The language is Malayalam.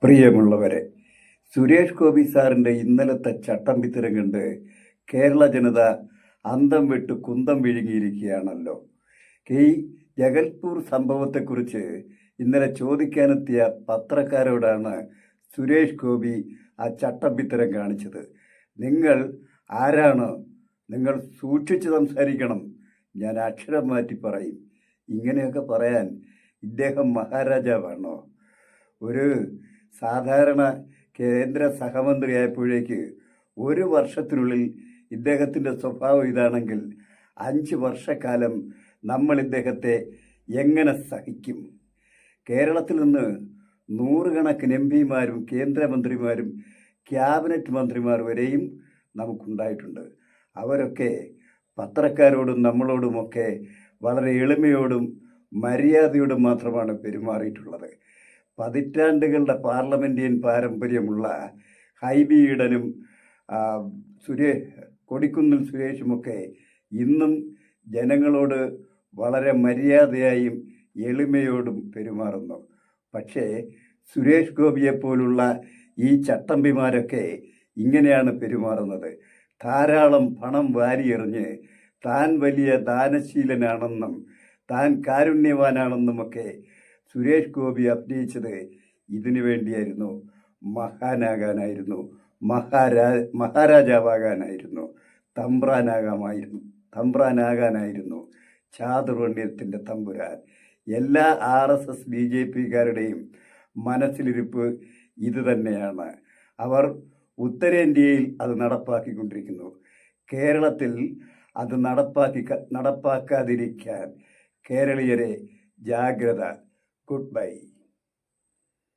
പ്രിയമുള്ളവരെ, സുരേഷ് ഗോപി സാറിൻ്റെ ഇന്നലത്തെ ചട്ടമ്പിത്തരം കണ്ട് കേരള ജനത അന്തം വിട്ട് കുന്തം വിഴുങ്ങിയിരിക്കുകയാണല്ലോ. ഈ ജഗൽപൂർ സംഭവത്തെക്കുറിച്ച് ഇന്നലെ ചോദിക്കാനെത്തിയ പത്രക്കാരോടാണ് സുരേഷ് ഗോപി ആ ചട്ടമ്പിത്തരം കാണിച്ചത്. നിങ്ങൾ ആരാണ്? നിങ്ങൾ സൂക്ഷിച്ച് സംസാരിക്കണം, ഞാൻ അക്ഷരം മാറ്റി പറയും. ഇങ്ങനെയൊക്കെ പറയാൻ ഇദ്ദേഹം മഹാരാജാവാണോ? ഒരു സാധാരണ കേന്ദ്ര സഹമന്ത്രിയായപ്പോഴേക്ക് ഒരു വർഷത്തിനുള്ളിൽ ഇദ്ദേഹത്തിൻ്റെ സ്വഭാവം ഇതാണെങ്കിൽ 5 വർഷക്കാലം നമ്മൾ ഇദ്ദേഹത്തെ എങ്ങനെ സഹിക്കും? കേരളത്തിൽ നിന്ന് 100 കണക്കിന് എംപിമാരും കേന്ദ്രമന്ത്രിമാരും ക്യാബിനറ്റ് മന്ത്രിമാർ വരെയും നമുക്കുണ്ടായിട്ടുണ്ട്. അവരൊക്കെ പത്രക്കാരോടും നമ്മളോടുമൊക്കെ വളരെ എളിമയോടും മര്യാദയോടും മാത്രമാണ് പെരുമാറിയിട്ടുള്ളത്. പതിറ്റാണ്ടുകളുടെ പാർലമെന്റിയൻ പാരമ്പര്യമുള്ള ഹൈബി ഈഡനും കൊടിക്കുന്നിൽ സുരേഷുമൊക്കെ ഇന്നും ജനങ്ങളോട് വളരെ മര്യാദയായും എളിമയോടും പെരുമാറുന്നു. പക്ഷേ സുരേഷ് ഗോപിയെപ്പോലുള്ള ഈ ചട്ടമ്പിമാരൊക്കെ ഇങ്ങനെയാണ് പെരുമാറുന്നത്. ധാരാളം പണം വാരിയെറിഞ്ഞ് താൻ വലിയ ദാനശീലനാണെന്നും താൻ കാരുണ്യവാനാണെന്നുമൊക്കെ സുരേഷ് ഗോപി അഭിനയിച്ചത് ഇതിനു വേണ്ടിയായിരുന്നു. മഹാനാകാനായിരുന്നു, മഹാരാജാവാകാനായിരുന്നു, തമ്പ്രാനാകാനായിരുന്നു. ചാതുർവർണ്ണ്യത്തിൻ്റെ തമ്പുരാൻ. എല്ലാ RSS BJP-കാരുടെയും മനസ്സിലിരിപ്പ് ഇത് തന്നെയാണ്. അവർ ഉത്തരേന്ത്യയിൽ അത് നടപ്പാക്കിക്കൊണ്ടിരിക്കുന്നു. കേരളത്തിൽ അത് നടപ്പാക്കാതിരിക്കാൻ കേരളീയരെ ജാഗ്രത. Goodbye.